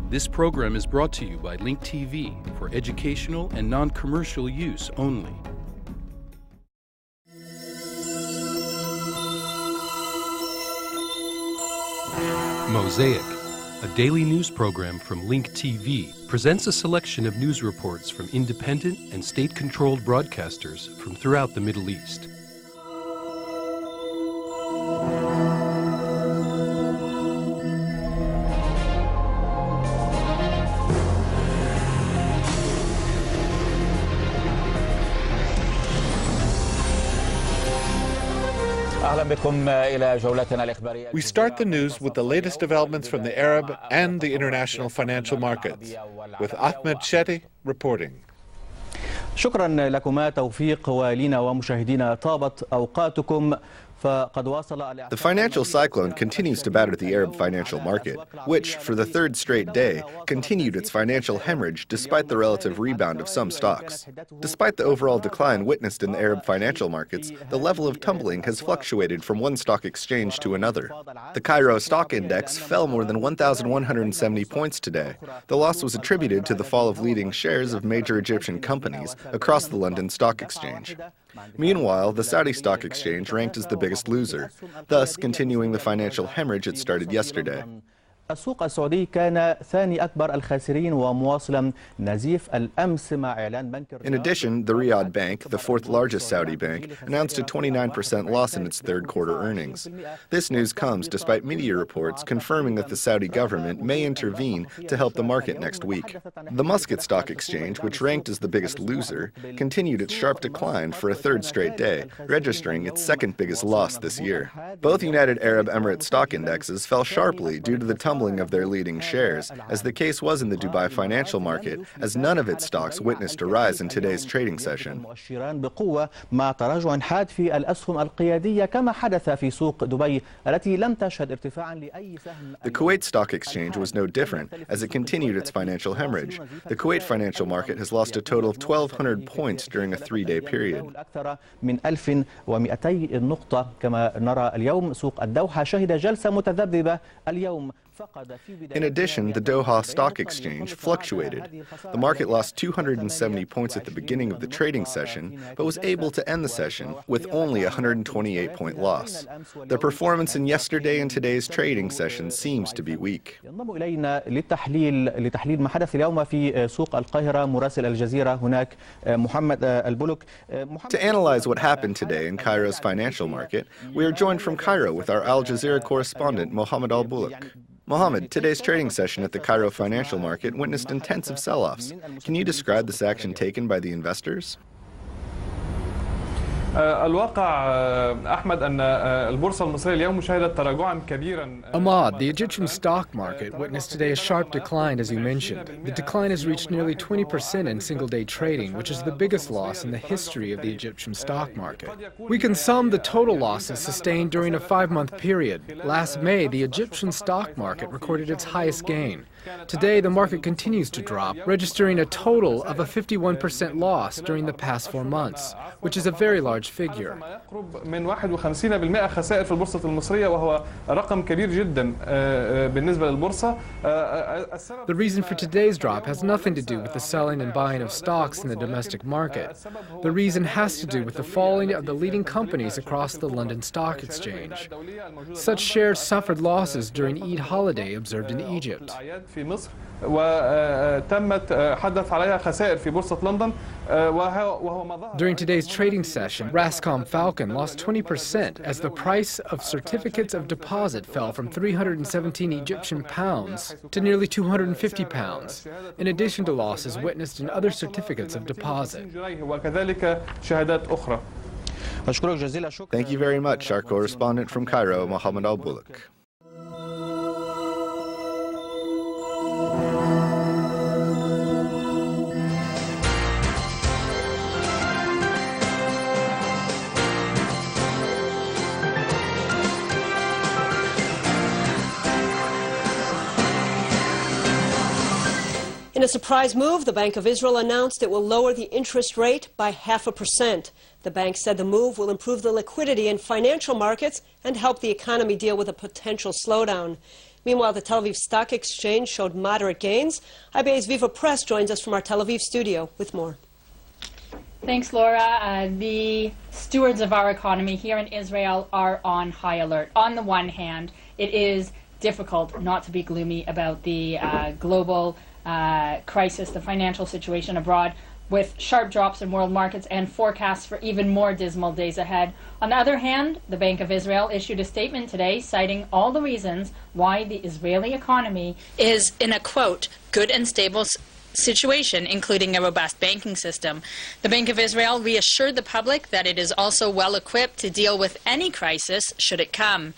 This program is brought to you by Link TV for educational and non-commercial use only. Mosaic, a daily news program from Link TV, presents a selection of news reports from independent and state-controlled broadcasters from throughout the Middle East. We start the news with the latest developments from the Arab and the international financial markets, with Ahmed Shetty reporting. شكرا لكما توفيق ولينا ومشاهدينا طابت أوقاتكم. The financial cyclone continues to batter the Arab financial market, which, for the third straight day, continued its financial hemorrhage despite the relative rebound of some stocks. Despite the overall decline witnessed in the Arab financial markets, the level of tumbling has fluctuated from one stock exchange to another. The Cairo Stock Index fell more than 1,170 points today. The loss was attributed to the fall of leading shares of major Egyptian companies across the London Stock Exchange. Meanwhile, the Saudi Stock Exchange ranked as the biggest loser, thus continuing the financial hemorrhage it started yesterday. السوق السعودي كان ثاني أكبر الخاسرين ومواصلا نزيف الأمس مع إعلان بنك. In addition, the Riyadh Bank, the fourth largest Saudi bank, announced a 29% loss in its third quarter earnings. This news comes despite media reports confirming that the Saudi government may intervene to help the market next week. The Muscat Stock Exchange, which ranked as the biggest loser, continued its sharp decline for a third straight day, registering its second biggest loss this year. Both United Arab Emirates stock indexes fell sharply due to the tumbling of their leading shares, as the case was in the Dubai financial market, as none of its stocks witnessed a rise in today's trading session. The Kuwait Stock Exchange was no different, as it continued its financial hemorrhage. The Kuwait financial market has lost a total of 1,200 points during a three-day period. In addition, the Doha Stock Exchange fluctuated. The market lost 270 points at the beginning of the trading session, but was able to end the session with only a 128-point loss. The performance in yesterday and today's trading session seems to be weak. لتحليل ما حدث اليوم في سوق القاهرة مراسل الجزيرة هناك محمد البلوك. To analyze what happened today in Cairo's financial market, we are joined from Cairo with our Al Jazeera correspondent Mohammed Al-Buluk. Mohammed, today's trading session at the Cairo financial market witnessed intensive sell-offs. Can you describe this action taken by the investors? الواقع أحمد أن البورصة المصرية اليوم شهدت تراجعا كبيرا. Ahmad, the Egyptian stock market witnessed today a sharp decline, as you mentioned. The decline has reached nearly 20% in single-day trading, which is the biggest loss in the history of the Egyptian stock market. We can sum the total losses sustained during a 5-month period. Last May, the Egyptian stock market recorded its highest gain. Today, the market continues to drop, registering a total of a 51% loss during the past 4 months, which is a very large figure. من 51% خسائر في البورصة المصرية وهو رقم كبير جدا بالنسبة للبورصة. The reason for today's drop has nothing to do with the selling and buying of stocks in the domestic market. The reason has to do with the falling of the leading companies across the London Stock Exchange. Such shares suffered losses during Eid holiday observed in Egypt. في مصر وتمت حدث عليها خسائر في بورصة لندن وهو ما ظهر. During today's trading session, Rascom Falcon lost 20% as the price of certificates of deposit fell from 317 Egyptian pounds to nearly 250 pounds, in addition to losses witnessed in other certificates of deposit. وكذلك شهادات أخرى. Thank you very much, our correspondent from Cairo, Mohammed Al-Buluk. In a surprise move, the Bank of Israel announced it will lower the interest rate by 0.5%. The bank said the move will improve the liquidity in financial markets and help the economy deal with a potential slowdown. Meanwhile, the Tel Aviv Stock Exchange showed moderate gains. IBA's Viva Press joins us from our Tel Aviv studio with more. Thanks, Laura. The stewards of our economy here in Israel are on high alert. On the one hand, it is difficult not to be gloomy about the global crisis, the financial situation abroad, with sharp drops in world markets and forecasts for even more dismal days ahead. On the other hand, the Bank of Israel issued a statement today citing all the reasons why the Israeli economy is in a, quote, good and stable situation, including a robust banking system. The Bank of Israel reassured the public that it is also well equipped to deal with any crisis should it come.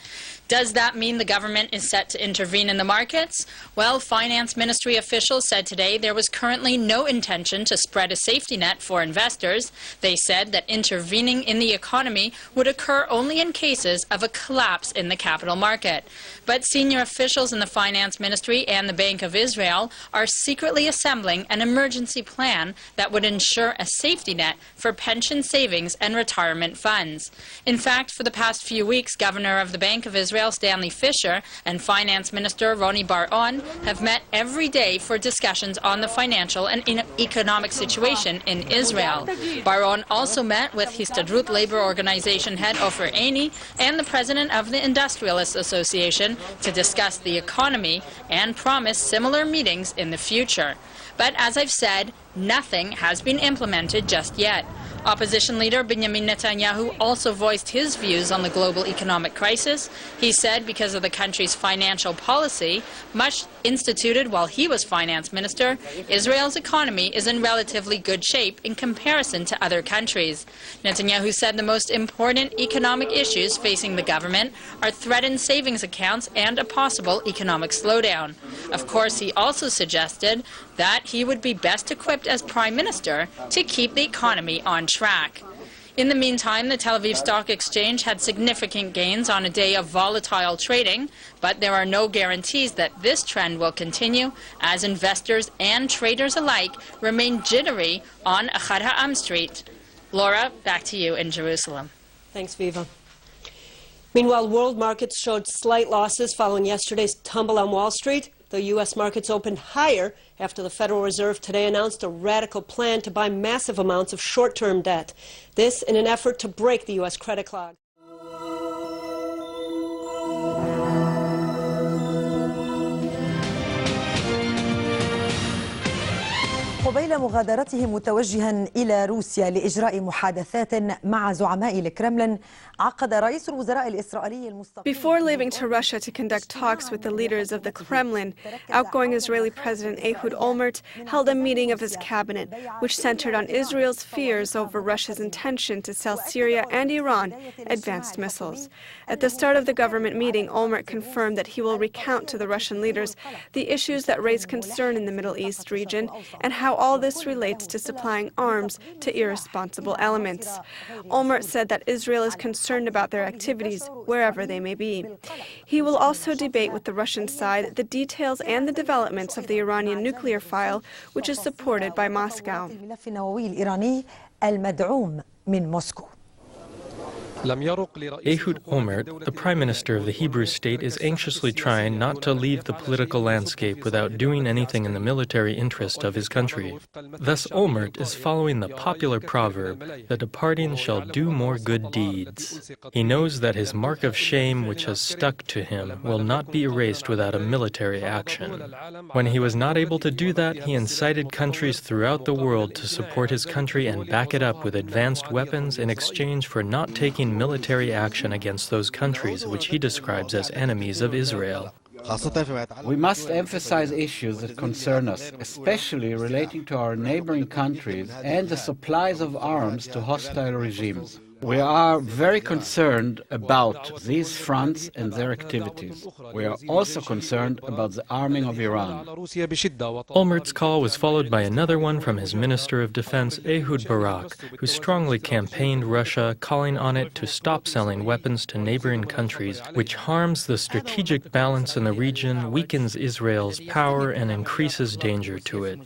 Does that mean the government is set to intervene in the markets? Well, Finance Ministry officials said today there was currently no intention to spread a safety net for investors. They said that intervening in the economy would occur only in cases of a collapse in the capital market. But senior officials in the Finance Ministry and the Bank of Israel are secretly assembling an emergency plan that would ensure a safety net for pension savings and retirement funds. In fact, for the past few weeks, Governor of the Bank of Israel Stanley Fischer and Finance Minister Roni Bar-On have met every day for discussions on the financial and economic situation in Israel. Bar-On also met with Histadrut Labor Organization head Ofer Eini and the president of the Industrialists Association to discuss the economy and promise similar meetings in the future. But as I've said, nothing has been implemented just yet. Opposition leader Benjamin Netanyahu also voiced his views on the global economic crisis. He said because of the country's financial policy, much instituted while he was finance minister, Israel's economy is in relatively good shape in comparison to other countries. Netanyahu said the most important economic issues facing the government are threatened savings accounts and a possible economic slowdown. Of course, he also suggested that he would be best equipped as prime minister to keep the economy on track. In the meantime, the Tel Aviv Stock Exchange had significant gains on a day of volatile trading, but there are no guarantees that this trend will continue as investors and traders alike remain jittery on Ahad Ha'am Street. Laura, back to you in Jerusalem. Thanks, Viva. Meanwhile, world markets showed slight losses following yesterday's tumble on Wall Street. The U.S. markets opened higher after the Federal Reserve today announced a radical plan to buy massive amounts of short-term debt. This in an effort to break the U.S. credit clog. قبيل مغادرته متوجها إلى روسيا لإجراء محادثات مع زعماء الكرملين عقد رئيس الوزراء الإسرائيلي المستقل. Before leaving to Russia to conduct talks with the leaders of the Kremlin, outgoing Israeli President Ehud Olmert held a meeting of his cabinet, which centered on Israel's fears over Russia's intention to sell Syria and Iran advanced missiles. At the start of the government meeting, Olmert confirmed that he will recount to the Russian leaders the issues that raise concern in the Middle East region and how all this relates to supplying arms to irresponsible elements. Olmert said that Israel is concerned about their activities wherever they may be. He will also debate with the Russian side the details and the developments of the Iranian nuclear file, which is supported by Moscow. Ehud Olmert, the Prime Minister of the Hebrew state, is anxiously trying not to leave the political landscape without doing anything in the military interest of his country. Thus, Olmert is following the popular proverb, "The departing shall do more good deeds." He knows that his mark of shame, which has stuck to him, will not be erased without a military action. When he was not able to do that, he incited countries throughout the world to support his country and back it up with advanced weapons in exchange for not taking military action against those countries which he describes as enemies of Israel. We must emphasize issues that concern us, especially relating to our neighboring countries and the supplies of arms to hostile regimes. We are very concerned about these fronts and their activities. We are also concerned about the arming of Iran. Olmert's call was followed by another one from his Minister of Defense, Ehud Barak, who strongly campaigned Russia, calling on it to stop selling weapons to neighboring countries, which harms the strategic balance in the region, weakens Israel's power, and increases danger to it.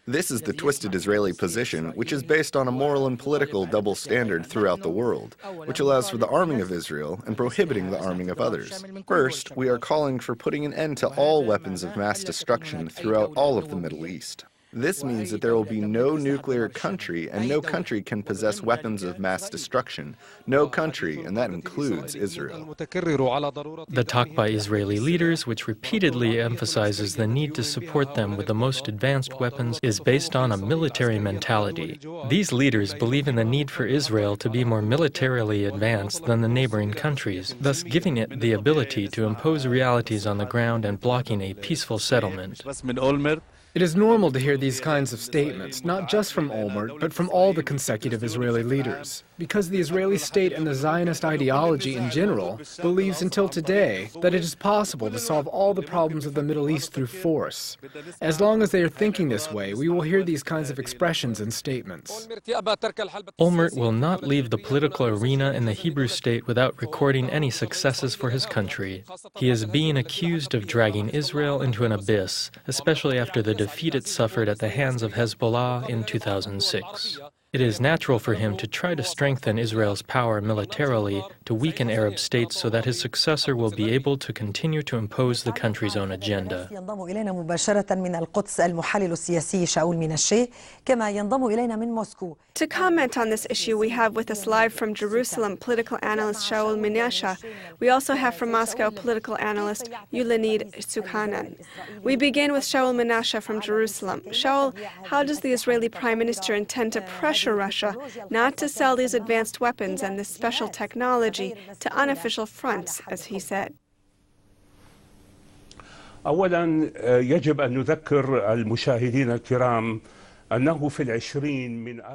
This is the twisted Israeli position, which is based on a moral and political double standard throughout the world, which allows for the arming of Israel and prohibiting the arming of others. First, we are calling for putting an end to all weapons of mass destruction throughout all of the Middle East. This means that there will be no nuclear country, and no country can possess weapons of mass destruction. No country, and that includes Israel. The talk by Israeli leaders, which repeatedly emphasizes the need to support them with the most advanced weapons, is based on a military mentality. These leaders believe in the need for Israel to be more militarily advanced than the neighboring countries, thus giving it the ability to impose realities on the ground and blocking a peaceful settlement. It is normal to hear these kinds of statements, not just from Olmert, but from all the consecutive Israeli leaders, because the Israeli state and the Zionist ideology in general believes until today that it is possible to solve all the problems of the Middle East through force. As long as they are thinking this way, we will hear these kinds of expressions and statements. Olmert will not leave the political arena in the Hebrew state without recording any successes for his country. He is being accused of dragging Israel into an abyss, especially after the defeat it suffered at the hands of Hezbollah in 2006. It is natural for him to try to strengthen Israel's power militarily to weaken Arab states so that his successor will be able to continue to impose the country's own agenda. To comment on this issue, we have with us live from Jerusalem political analyst Shaul Minasha. We also have from Moscow political analyst Yulenid Sukhanan. We begin with Shaul Minasha from Jerusalem. Shaul, how does the Israeli Prime Minister intend to pressure Russia not to sell these advanced weapons and this special technology to unofficial fronts, as he said? أولاً يجب أن نذكر المشاهدين الكرام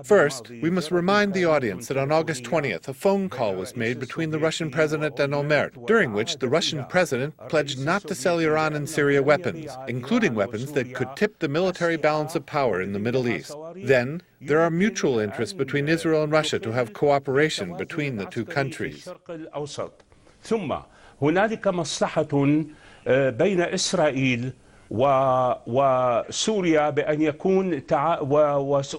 First, we must remind the audience that on August 20th, a phone call was made between the Russian president and Olmert, during which the Russian president pledged not to sell Iran and Syria weapons, including weapons that could tip the military balance of power in the Middle East. Then, there are mutual interests between Israel and Russia to have cooperation between the two countries. ثم هنالك مصلحة بين إسرائيل وسوريا بأن يكون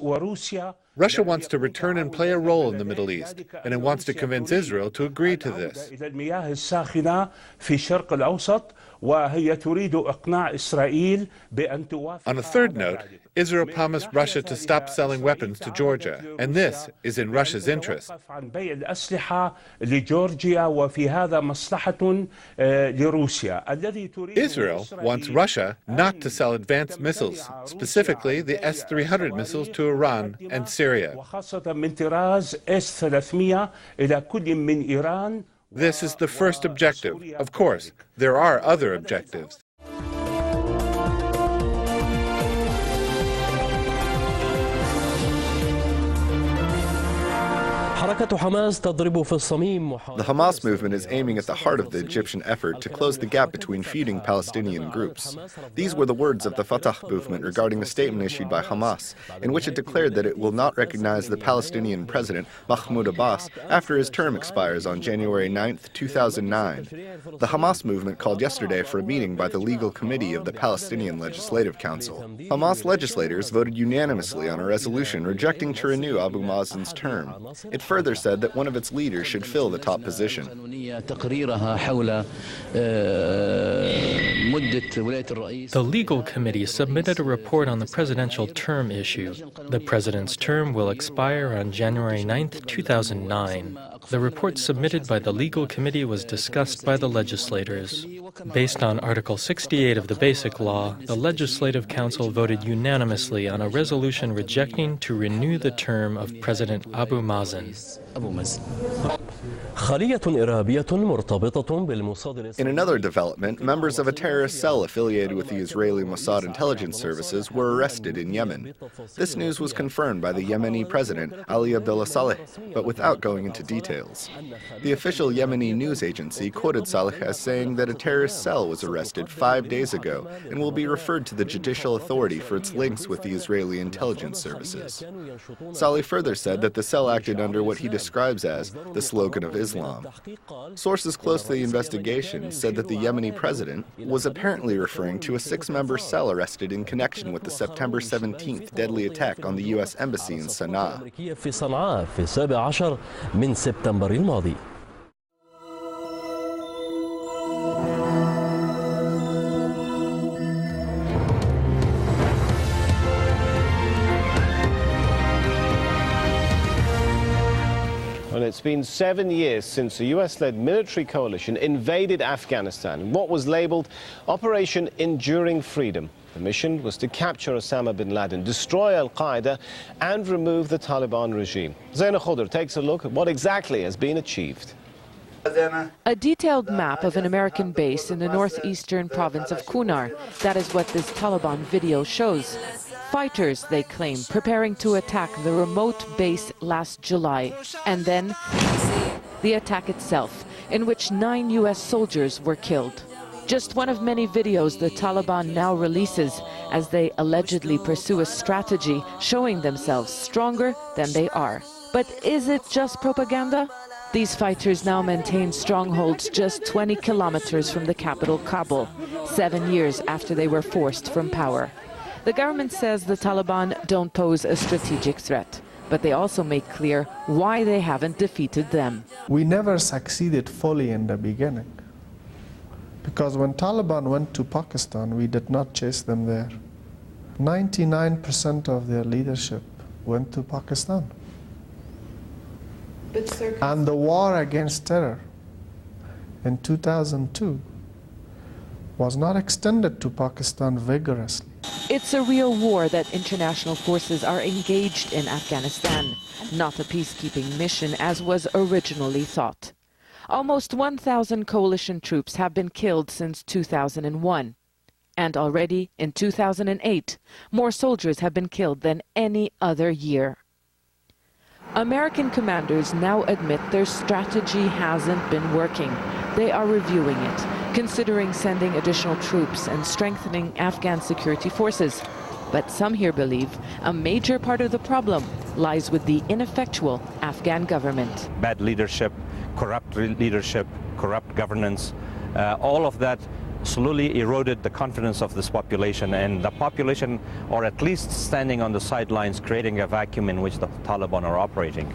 وروسيا. Russia wants to return and play a role in the Middle East, and it wants to convince Israel to agree to this. إلى المياه الساخنة في الشرق الأوسط وهي تريد إقناع إسرائيل بأن توافق. On a third note, Israel promised Russia to stop selling weapons to Georgia, and this is in Russia's interest. عن بيع الأسلحة لجورجيا وفي هذا مصلحة لروسيا. Israel wants Russia not to sell advanced missiles, specifically the S-300 missiles to Iran and Syria. وخاصة من طراز S-300 إلى كل من إيران. This is the first objective. Of course, there are other objectives. The Hamas movement is aiming at the heart of the Egyptian effort to close the gap between feuding Palestinian groups. These were the words of the Fatah movement regarding a statement issued by Hamas, in which it declared that it will not recognize the Palestinian president, Mahmoud Abbas, after his term expires on January 9, 2009. The Hamas movement called yesterday for a meeting by the legal committee of the Palestinian Legislative Council. Hamas legislators voted unanimously on a resolution rejecting to renew Abu Mazen's term. It further said that one of its leaders should fill the top position. The legal committee submitted a report on the presidential term issue. The president's term will expire on January 9, 2009. The report submitted by the legal committee was discussed by the legislators. Based on Article 68 of the Basic Law, the Legislative Council voted unanimously on a resolution rejecting to renew the term of President Abu Mazen. In another development, members of a terrorist cell affiliated with the Israeli Mossad intelligence services were arrested in Yemen. This news was confirmed by the Yemeni president, Ali Abdullah Saleh, but without going into details. The official Yemeni news agency quoted Saleh as saying that a terrorist cell was arrested 5 days ago and will be referred to the judicial authority for its links with the Israeli intelligence services. Saleh further said that the cell acted under what he describes as the slogan of Islam. Sources close to the investigation said that the Yemeni president was apparently referring to a 6-member cell arrested in connection with the September 17th deadly attack on the U.S. Embassy in Sana'a. Well, it's been 7 years since the US-led military coalition invaded Afghanistan in what was labeled Operation Enduring Freedom. The mission was to capture Osama bin Laden, destroy al-Qaeda, and remove the Taliban regime. Zaina Khudr takes a look at what exactly has been achieved. A detailed map of an American base in the northeastern province of Kunar. That is what this Taliban video shows. Fighters, they claim, preparing to attack the remote base last July. And then the attack itself, in which 9 U.S. soldiers were killed. Just one of many videos the Taliban now releases as they allegedly pursue a strategy showing themselves stronger than they are. But is it just propaganda? These fighters now maintain strongholds just 20 kilometers from the capital, Kabul, 7 years after they were forced from power. The government says the Taliban don't pose a strategic threat, but they also make clear why they haven't defeated them. We never succeeded fully in the beginning, because when Taliban went to Pakistan, we did not chase them there. 99% of their leadership went to Pakistan. And the war against terror in 2002 was not extended to Pakistan vigorously. It's a real war that international forces are engaged in Afghanistan, not a peacekeeping mission as was originally thought. Almost 1,000 coalition troops have been killed since 2001. And already in 2008, more soldiers have been killed than any other year. American commanders now admit their strategy hasn't been working. They are reviewing it, considering sending additional troops and strengthening Afghan security forces. But some here believe a major part of the problem lies with the ineffectual Afghan government. Bad leadership, corrupt leadership, corrupt governance, all of that slowly eroded the confidence of this population, and the population are at least standing on the sidelines, creating a vacuum in which the Taliban are operating.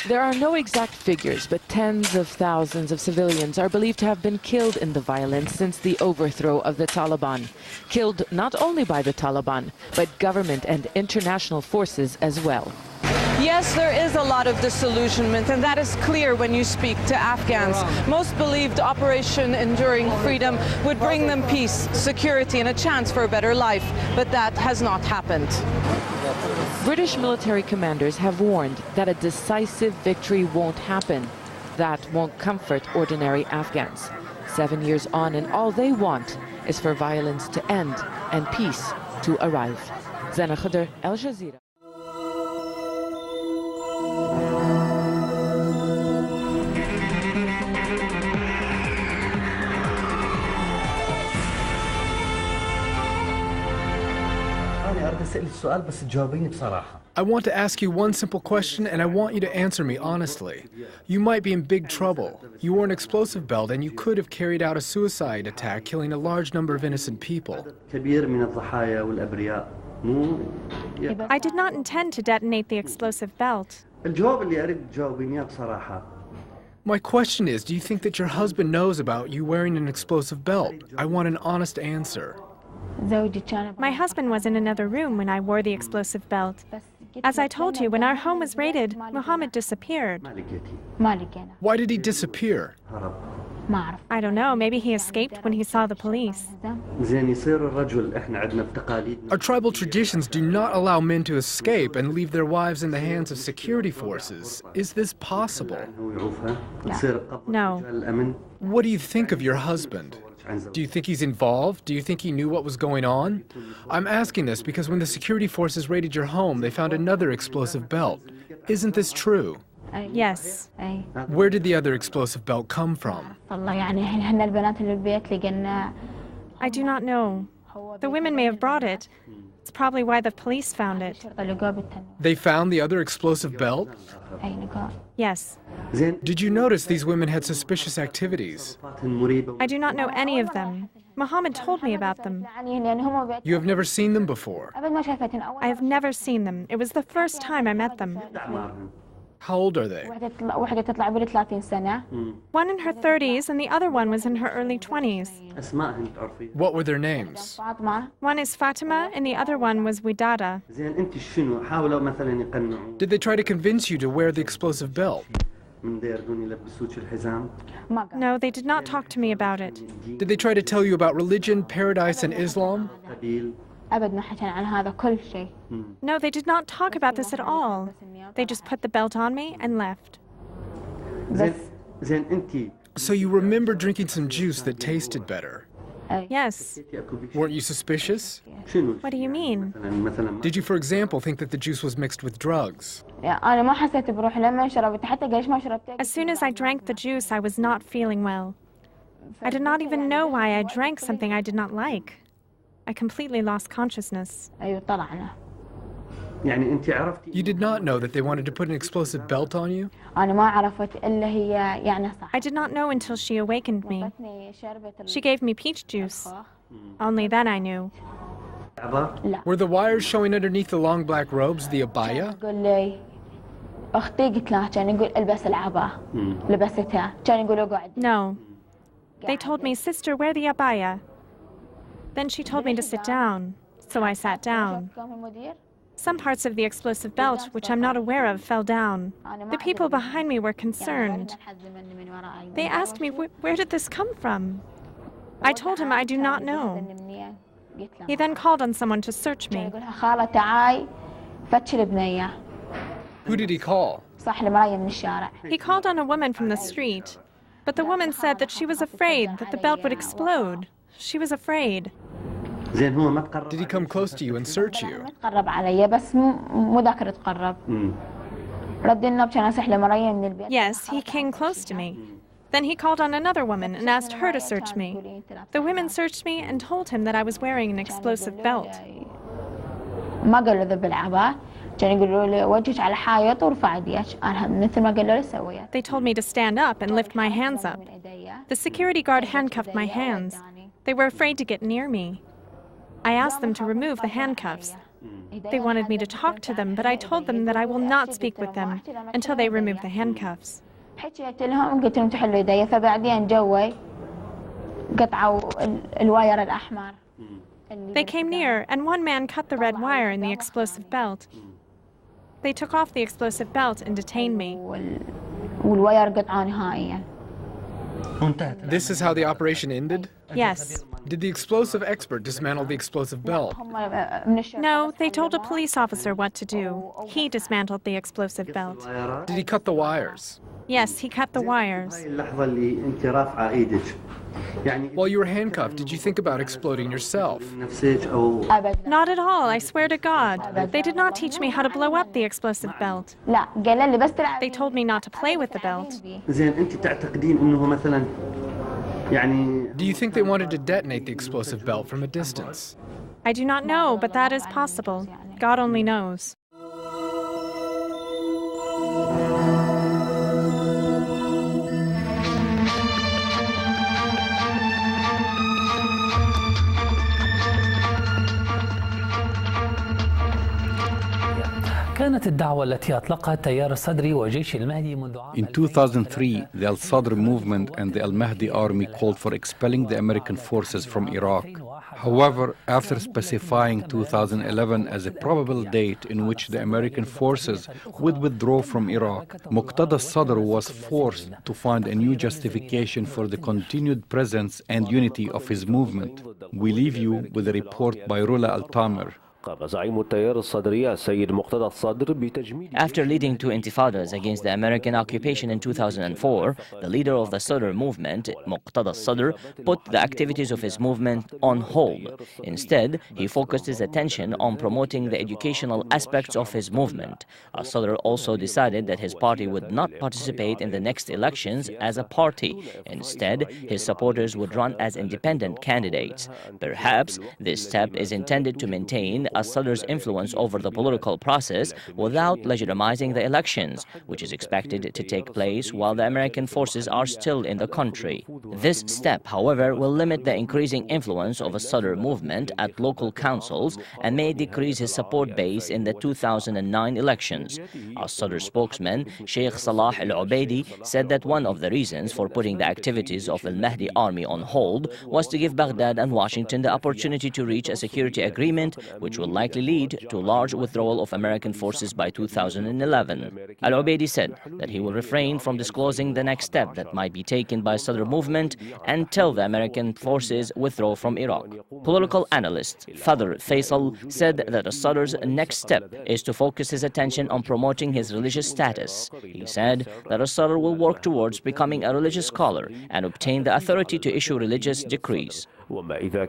There are no exact figures, but tens of thousands of civilians are believed to have been killed in the violence since the overthrow of the Taliban. Killed not only by the Taliban, but government and international forces as well. Yes, there is a lot of disillusionment, and that is clear when you speak to Afghans. Most believed Operation Enduring Freedom would bring them peace, security, and a chance for a better life, but that has not happened. British military commanders have warned that a decisive victory won't happen. That won't comfort ordinary Afghans. 7 years on, and all they want is for violence to end and peace to arrive. Zaina Khudr, Al Jazeera. I want to ask you one simple question, and I want you to answer me honestly. You might be in big trouble. You wore an explosive belt, and you could have carried out a suicide attack, killing a large number of innocent people. I did not intend to detonate the explosive belt. My question is, do you think that your husband knows about you wearing an explosive belt? I want an honest answer. My husband was in another room when I wore the explosive belt. As I told you, when our home was raided, Mohammed disappeared. Why did he disappear? I don't know, maybe he escaped when he saw the police. Our tribal traditions do not allow men to escape and leave their wives in the hands of security forces. Is this possible? No. What do you think of your husband? Do you think he's involved? Do you think he knew what was going on? I'm asking this because when the security forces raided your home, they found another explosive belt. Isn't this true? Yes. Where did the other explosive belt come from? I do not know. The women may have brought it. It's probably why the police found it. They found the other explosive belt? Yes. Did you notice these women had suspicious activities? I do not know any of them. Muhammad told me about them. You have never seen them before? I have never seen them. It was the first time I met them. How old are they? One in her 30s and the other one was in her early 20s. What were their names? One is Fatima and the other one was Widada. Did they try to convince you to wear the explosive belt? No, they did not talk to me about it. Did they try to tell you about religion, paradise, and Islam? No, they did not talk about this at all. They just put the belt on me and left. So you remember drinking some juice that tasted better? Yes. Weren't you suspicious? What do you mean? Did you, for example, think that the juice was mixed with drugs? As soon as I drank the juice, I was not feeling well. I did not even know why I drank something I did not like. I completely lost consciousness. You did not know that they wanted to put an explosive belt on you? I did not know until she awakened me. She gave me peach juice. Only then I knew. Were the wires showing underneath the long black robes, the abaya? No. They told me, "Sister, wear the abaya." Then she told me to sit down, so I sat down. Some parts of the explosive belt, which I'm not aware of, fell down. The people behind me were concerned. They asked me, where did this come from? I told him I do not know. He then called on someone to search me. Who did he call? He called on a woman from the street, but the woman said that she was afraid that the belt would explode. She was afraid. Did he come close to you and search you? Yes, he came close to me. Then he called on another woman and asked her to search me. The women searched me and told him that I was wearing an explosive belt. They told me to stand up and lift my hands up. The security guard handcuffed my hands. They were afraid to get near me. I asked them to remove the handcuffs. They wanted me to talk to them, but I told them that I will not speak with them until they remove the handcuffs. They came near, and one man cut the red wire in the explosive belt. They took off the explosive belt and detained me. This is how the operation ended? Yes. Did the explosive expert dismantle the explosive belt? No, they told a police officer what to do. He dismantled the explosive belt. Did he cut the wires? Yes, he cut the wires. While you were handcuffed, did you think about exploding yourself? Not at all, I swear to God. They did not teach me how to blow up the explosive belt. They told me not to play with the belt. Do you think they wanted to detonate the explosive belt from a distance? I do not know, but that is possible. God only knows. In 2003, the Al-Sadr movement and the Al-Mahdi army called for expelling the American forces from Iraq. However, after specifying 2011 as a probable date in which the American forces would withdraw from Iraq, Muqtada Sadr was forced to find a new justification for the continued presence and unity of his movement. We leave you with a report by Rula Al-Tamer, After leading two intifadas against the American occupation in 2004, the leader of the Sadr movement, Muqtada Sadr, put the activities of his movement on hold. Instead, he focused his attention on promoting the educational aspects of his movement. Sadr also decided that his party would not participate in the next elections as a party. Instead, his supporters would run as independent candidates. Perhaps this step is intended to maintain Sadr's influence over the political process without legitimizing the elections, which is expected to take place while the American forces are still in the country. This step, however, will limit the increasing influence of a Sadr movement at local councils and may decrease his support base in the 2009 elections. A Sadr spokesman, Sheikh Salah al-Ubaidi, said that one of the reasons for putting the activities of the Mahdi army on hold was to give Baghdad and Washington the opportunity to reach a security agreement, which will likely lead to a large withdrawal of American forces by 2011. Al-Ubaidi said that he will refrain from disclosing the next step that might be taken by Sadr movement until the American forces withdraw from Iraq. Political analyst Sadr Faisal said that Sadr's next step is to focus his attention on promoting his religious status. He said that Sadr will work towards becoming a religious scholar and obtain the authority to issue religious decrees. The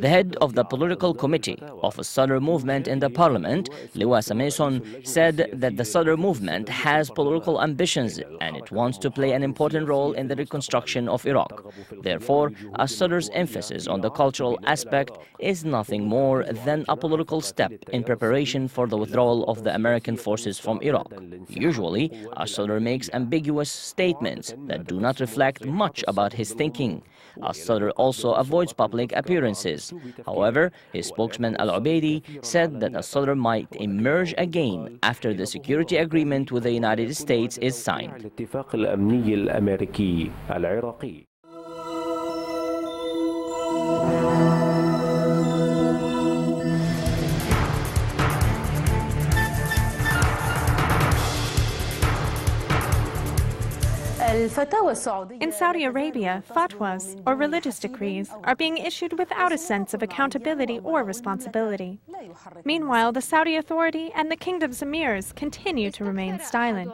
head of the political committee of the Sadr movement in the parliament, Liwa Samason, said that the Sadr movement has political ambitions and it wants to play an important role in the reconstruction of Iraq. Therefore, Sadr's emphasis on the cultural aspect is nothing more than a political step in preparation for the withdrawal of the American forces from Iraq. Usually, Sadr makes ambiguous statements that do not reflect much about his thinking. Sadr also avoids public appearances. However, his spokesman Al-Ubaidi said that Sadr might emerge again after the security agreement with the United States is signed. In Saudi Arabia, fatwas, or religious decrees, are being issued without a sense of accountability or responsibility. Meanwhile, the Saudi authority and the kingdom's emirs continue to remain silent.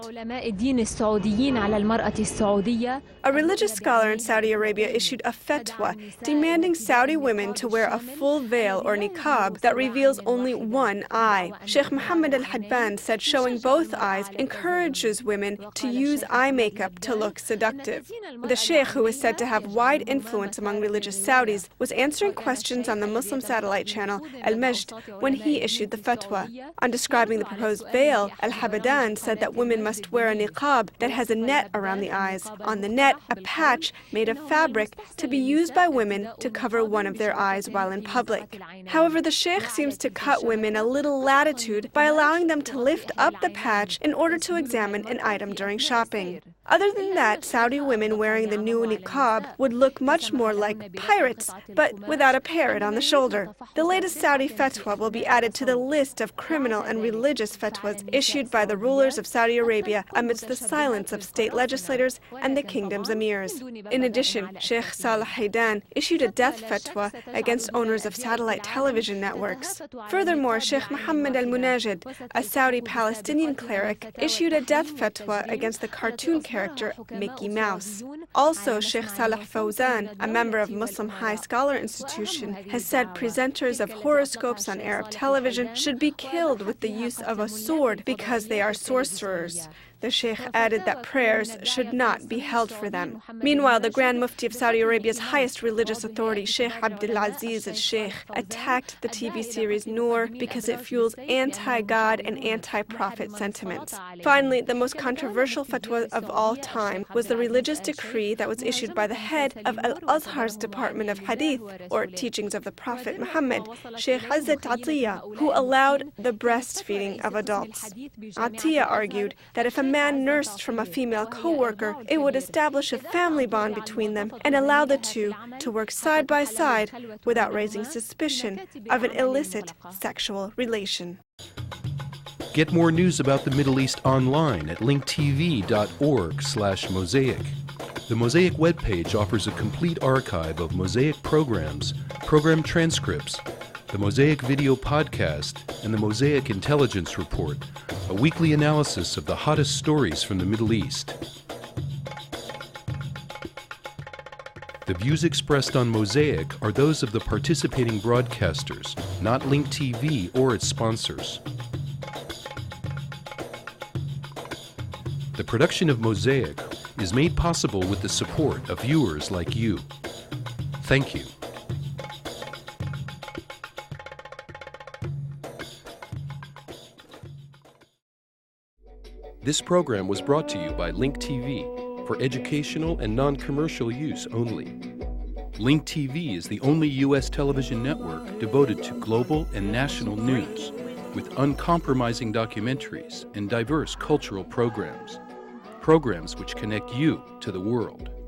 A religious scholar in Saudi Arabia issued a fatwa demanding Saudi women to wear a full veil or niqab that reveals only one eye. Sheikh Mohammed al-Hadban said showing both eyes encourages women to use eye makeup to look seductive. The sheikh, who is said to have wide influence among religious Saudis, was answering questions on the Muslim satellite channel Al-Majd when he issued the fatwa. On describing the proposed veil, al-Habadan said that women must wear a niqab that has a net around the eyes. On the net, a patch made of fabric to be used by women to cover one of their eyes while in public. However, the sheikh seems to cut women a little latitude by allowing them to lift up the patch in order to examine an item during shopping. Other than that, Saudi women wearing the new niqab would look much more like pirates, but without a parrot on the shoulder. The latest Saudi fatwa will be added to the list of criminal and religious fatwas issued by the rulers of Saudi Arabia amidst the silence of state legislators and the kingdom's emirs. In addition, Sheikh Salah Haidan issued a death fatwa against owners of satellite television networks. Furthermore, Sheikh Mohammed al-Munajid, a Saudi Palestinian cleric, issued a death fatwa against the cartoon character Mickey Mouse. Also, Sheikh Salah Fawzan, a member of Muslim High Scholar Institution, has said presenters of horoscopes on Arab television should be killed with the use of a sword because they are sorcerers. The sheikh added that prayers should not be held for them. Meanwhile, the Grand Mufti of Saudi Arabia's highest religious authority, Sheikh Abdulaziz al-Sheikh, attacked the TV series Noor because it fuels anti-God and anti-prophet sentiments. Finally, the most controversial fatwa of all time was the religious decree that was issued by the head of Al-Azhar's Department of Hadith, or Teachings of the Prophet Muhammad, Sheikh Izzat Atiyah, who allowed the breastfeeding of adults. Atiyah argued that if a man nursed from a female co-worker, it would establish a family bond between them and allow the two to work side by side without raising suspicion of an illicit sexual relation. Get more news about the Middle East online at linktv.org/mosaic. The Mosaic webpage offers a complete archive of Mosaic programs, program transcripts, the Mosaic video podcast, and the Mosaic Intelligence Report, a weekly analysis of the hottest stories from the Middle East. The views expressed on Mosaic are those of the participating broadcasters, not Link TV or its sponsors. The production of Mosaic is made possible with the support of viewers like you. Thank you. This program was brought to you by Link TV for educational and non-commercial use only. Link TV is the only U.S. television network devoted to global and national news, with uncompromising documentaries and diverse cultural programs. Programs which connect you to the world.